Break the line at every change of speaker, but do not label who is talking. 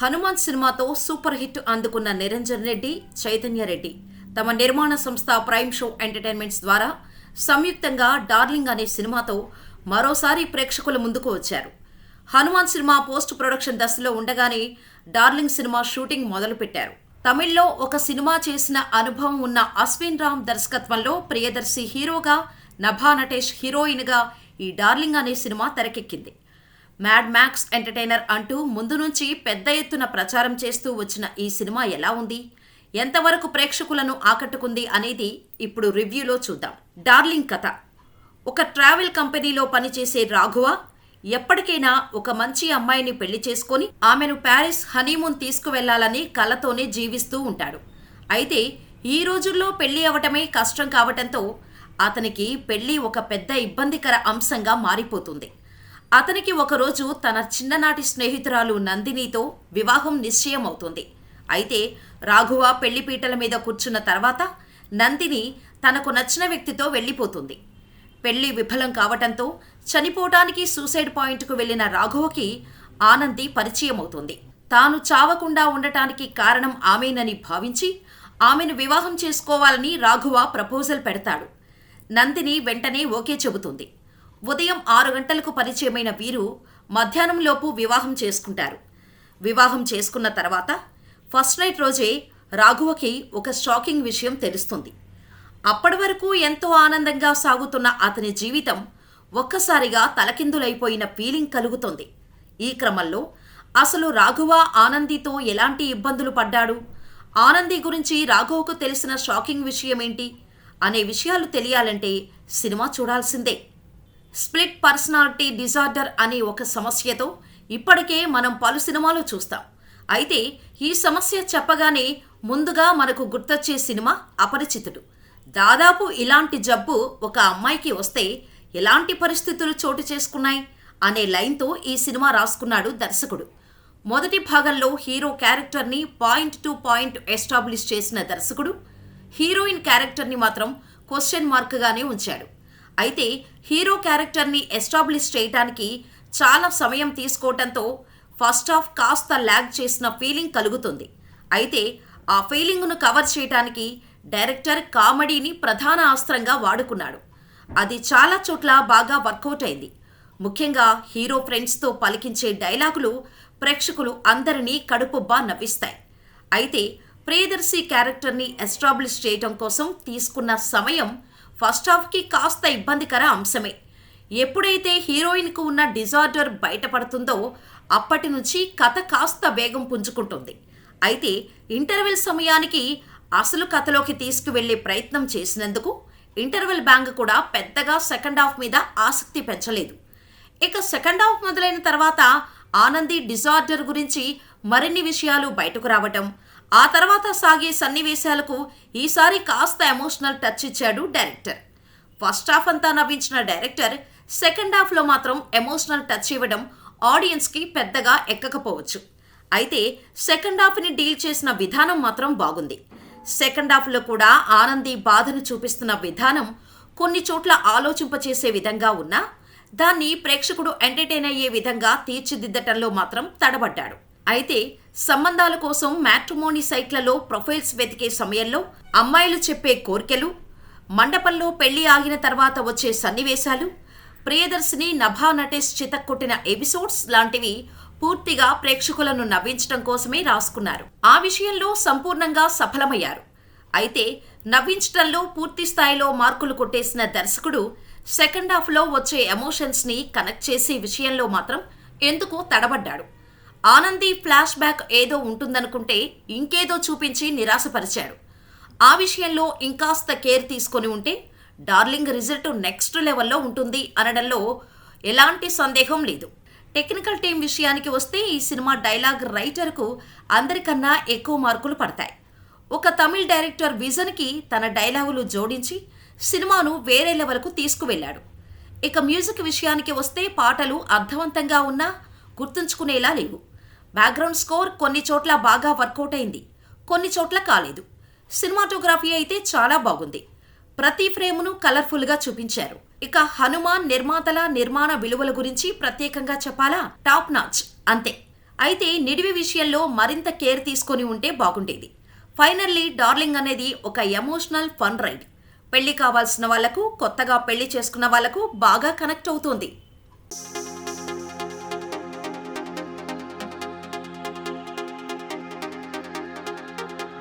హనుమాన్ సినిమాతో super hit అందుకున్న నిరంజన్ రెడ్డి, చైతన్య రెడ్డి తమ నిర్మాణ సంస్థ ప్రైమ్ షో ఎంటర్టైన్మెంట్స్ ద్వారా సంయుక్తంగా డార్లింగ్ అనే సినిమాతో మరోసారి ప్రేక్షకుల ముందుకు వచ్చారు. హనుమాన్ సినిమా పోస్ట్ ప్రొడక్షన్ దశలో ఉండగానే డార్లింగ్ సినిమా షూటింగ్ మొదలుపెట్టారు. తమిళ్లో ఒక సినిమా చేసిన అనుభవం ఉన్న అశ్విన్ రామ్ దర్శకత్వంలో ప్రియదర్శి హీరోగా, నభా నటేష్ హీరోయిన్గా ఈ డార్లింగ్ అనే సినిమా తెరకెక్కింది. మ్యాడ్ మ్యాక్స్ ఎంటర్టైనర్ అంటూ ముందు నుంచి పెద్ద ఎత్తున ప్రచారం చేస్తూ వచ్చిన ఈ సినిమా ఎలా ఉంది, ఎంతవరకు ప్రేక్షకులను ఆకట్టుకుంది అనేది ఇప్పుడు రివ్యూలో చూద్దాం. డార్లింగ్ కథ: ఒక ట్రావెల్ కంపెనీలో పనిచేసే రాఘవ ఎప్పటికైనా ఒక మంచి అమ్మాయిని పెళ్లి చేసుకొని ఆమెను ప్యారిస్ హనీమూన్ తీసుకువెళ్లాలని కలతోనే జీవిస్తూ ఉంటాడు. అయితే ఈ రోజుల్లో పెళ్లి అవటమే కష్టం కావటంతో అతనికి పెళ్లి ఒక పెద్ద ఇబ్బందికర అంశంగా మారిపోతుంది. అతనికి ఒకరోజు తన చిన్ననాటి స్నేహితురాలు నందినితో వివాహం నిశ్చయం అవుతుంది. అయితే రాఘవ పెళ్లిపీటల మీద కూర్చున్న తర్వాత నందిని తనకు నచ్చిన వ్యక్తితో వెళ్ళిపోతుంది. పెళ్లి విఫలం కావటంతో చనిపోవటానికి సూసైడ్ పాయింట్కు వెళ్లిన రాఘవకి ఆనంది పరిచయం అవుతుంది. తాను చావకుండా ఉండటానికి కారణం ఆమెనని భావించి ఆమెను వివాహం చేసుకోవాలని రాఘవ ప్రపోజల్ పెడతాడు. నందిని వెంటనే ఓకే చెబుతుంది. ఉదయం 6 గంటలకు పరిచయమైన వీరు మధ్యాహ్నంలోపు వివాహం చేసుకుంటారు. వివాహం చేసుకున్న తర్వాత ఫస్ట్ నైట్ రోజే రాఘవకి ఒక షాకింగ్ విషయం తెలుస్తుంది. అప్పటి వరకు ఎంతో ఆనందంగా సాగుతున్న అతని జీవితం ఒక్కసారిగా తలకిందులైపోయిన ఫీలింగ్ కలుగుతుంది. ఈ క్రమంలో అసలు రాఘవ ఆనందితో ఎలాంటి ఇబ్బందులు పడ్డాడు, ఆనంది గురించి రాఘవకు తెలిసిన షాకింగ్ విషయమేంటి అనే విషయాలు తెలియాలంటే సినిమా చూడాల్సిందే. స్ప్లిట్ పర్సనాలిటీ డిజార్డర్ అనే ఒక సమస్యతో ఇప్పటికే మనం పలు సినిమాలు చూస్తాం. అయితే ఈ సమస్య చెప్పగానే ముందుగా మనకు గుర్తొచ్చే సినిమా అపరిచితుడు. దాదాపు ఇలాంటి జబ్బు ఒక అమ్మాయికి వస్తే ఎలాంటి పరిస్థితులు చోటు చేసుకున్నాయి అనే లైన్తో ఈ సినిమా రాసుకున్నాడు దర్శకుడు. మొదటి భాగంలో హీరో క్యారెక్టర్ని పాయింట్ టు పాయింట్ ఎస్టాబ్లిష్ చేసిన దర్శకుడు హీరోయిన్ క్యారెక్టర్ని మాత్రం క్వశ్చన్ మార్క్గానే ఉంచాడు. అయితే హీరో క్యారెక్టర్ని ఎస్టాబ్లిష్ చేయడానికి చాలా సమయం తీసుకోవటంతో ఫస్ట్ హాఫ్ కాస్త ల్యాగ్ చేసిన ఫీలింగ్ కలుగుతుంది. అయితే ఆ ఫీలింగ్ను కవర్ చేయడానికి డైరెక్టర్ కామెడీని ప్రధాన అస్త్రంగా వాడుకున్నాడు. అది చాలా చోట్ల బాగా వర్కౌట్ అయింది. ముఖ్యంగా హీరో ఫ్రెండ్స్తో పలికించే డైలాగులు ప్రేక్షకులు అందరినీ కడుపుబ్బా నవ్విస్తాయి. అయితే ప్రియదర్శి క్యారెక్టర్ని ఎస్టాబ్లిష్ చేయటం కోసం తీసుకున్న సమయం ఫస్ట్ హాఫ్కి కాస్త ఇబ్బందికర అంశమే. ఎప్పుడైతే హీరోయిన్కు ఉన్న డిజార్డర్ బయటపడుతుందో అప్పటి నుంచి కథ కాస్త వేగం పుంజుకుంటుంది. అయితే ఇంటర్వెల్ సమయానికి అసలు కథలోకి తీసుకువెళ్లే ప్రయత్నం చేసినందుకు ఇంటర్వెల్ బ్యాంగ్ కూడా పెద్దగా సెకండ్ హాఫ్ మీద ఆసక్తి పెంచలేదు. ఇక సెకండ్ హాఫ్ మొదలైన తర్వాత ఆనంది డిజార్డర్ గురించి మరిన్ని విషయాలు బయటకు రావటం, ఆ తర్వాత సాగే సన్నివేశాలకు ఈసారి కాస్త ఎమోషనల్ టచ్ ఇచ్చాడు డైరెక్టర్. ఫస్ట్ హాఫ్ అంతా నవ్వించిన డైరెక్టర్ సెకండ్ హాఫ్లో మాత్రం ఎమోషనల్ టచ్ ఇవ్వడం ఆడియన్స్కి పెద్దగా ఎక్కకపోవచ్చు. అయితే సెకండ్ హాఫ్ని డీల్ చేసిన విధానం మాత్రం బాగుంది. సెకండ్ హాఫ్లో కూడా ఆనంది బాధను చూపిస్తున్న విధానం కొన్ని చోట్ల ఆలోచింపచేసే విధంగా ఉన్నా దాన్ని ప్రేక్షకుడు ఎంటర్టైన్ అయ్యే విధంగా తీర్చిదిద్దటంలో మాత్రం తడబడ్డాడు. అయితే సంబంధాల కోసం మ్యాట్రిమోనీ సైట్లలో ప్రొఫైల్స్ వెతికే సమయంలో అమ్మాయిలు చెప్పే కోర్కెలు, మండపంలో పెళ్లి ఆగిన తర్వాత వచ్చే సన్నివేశాలు, ప్రియదర్శిని నభా నటేష్ చితక్కొట్టిన ఎపిసోడ్స్ లాంటివి పూర్తిగా ప్రేక్షకులను నవ్వించడం కోసమే రాసుకున్నారు. ఆ విషయంలో సంపూర్ణంగా సఫలమయ్యారు. అయితే నవ్వించడంలో పూర్తి స్థాయిలో మార్కులు కొట్టేసిన దర్శకుడు సెకండ్ హాఫ్లో వచ్చే ఎమోషన్స్ని కనెక్ట్ చేసే విషయంలో మాత్రం ఎందుకో తడబడ్డాడు. ఆనంది ఫ్లాష్ బ్యాక్ ఏదో ఉంటుందనుకుంటే ఇంకేదో చూపించి నిరాశపరిచాడు. ఆ విషయంలో ఇంకాస్త కేర్ తీసుకొని ఉంటే డార్లింగ్ రిజల్ట్ నెక్స్ట్ లెవెల్లో ఉంటుంది అనడంలో ఎలాంటి సందేహం లేదు. టెక్నికల్ టీం విషయానికి వస్తే ఈ సినిమా డైలాగ్ రైటర్కు అందరికన్నా ఎక్కువ మార్కులు పడతాయి. ఒక తమిళ్ డైరెక్టర్ విజన్కి తన డైలాగులు జోడించి సినిమాను వేరే లెవెల్కు తీసుకువెళ్లాడు. ఇక మ్యూజిక్ విషయానికి వస్తే పాటలు అర్థవంతంగా ఉన్నా గుర్తుంచుకునేలా లేవు. బ్యాక్గ్రౌండ్ స్కోర్ కొన్ని చోట్ల బాగా వర్కౌట్ అయింది, కొన్ని చోట్ల కాలేదు. సినిమాటోగ్రఫీ అయితే చాలా బాగుంది. ప్రతి ఫ్రేమును కలర్ఫుల్గా చూపించారు. ఇక హనుమాన్ నిర్మాతల నిర్మాణ విలువల గురించి ప్రత్యేకంగా చెప్పాలా? టాప్ నాచ్ అంతే. అయితే నిడివి విషయంలో మరింత కేర్ తీసుకొని ఉంటే బాగుండేది. ఫైనల్లీ డార్లింగ్ అనేది ఒక ఎమోషనల్ ఫన్ రైడ్. పెళ్లి కావాల్సిన వాళ్లకు, కొత్తగా పెళ్లి చేసుకున్న వాళ్లకు బాగా కనెక్ట్ అవుతోంది.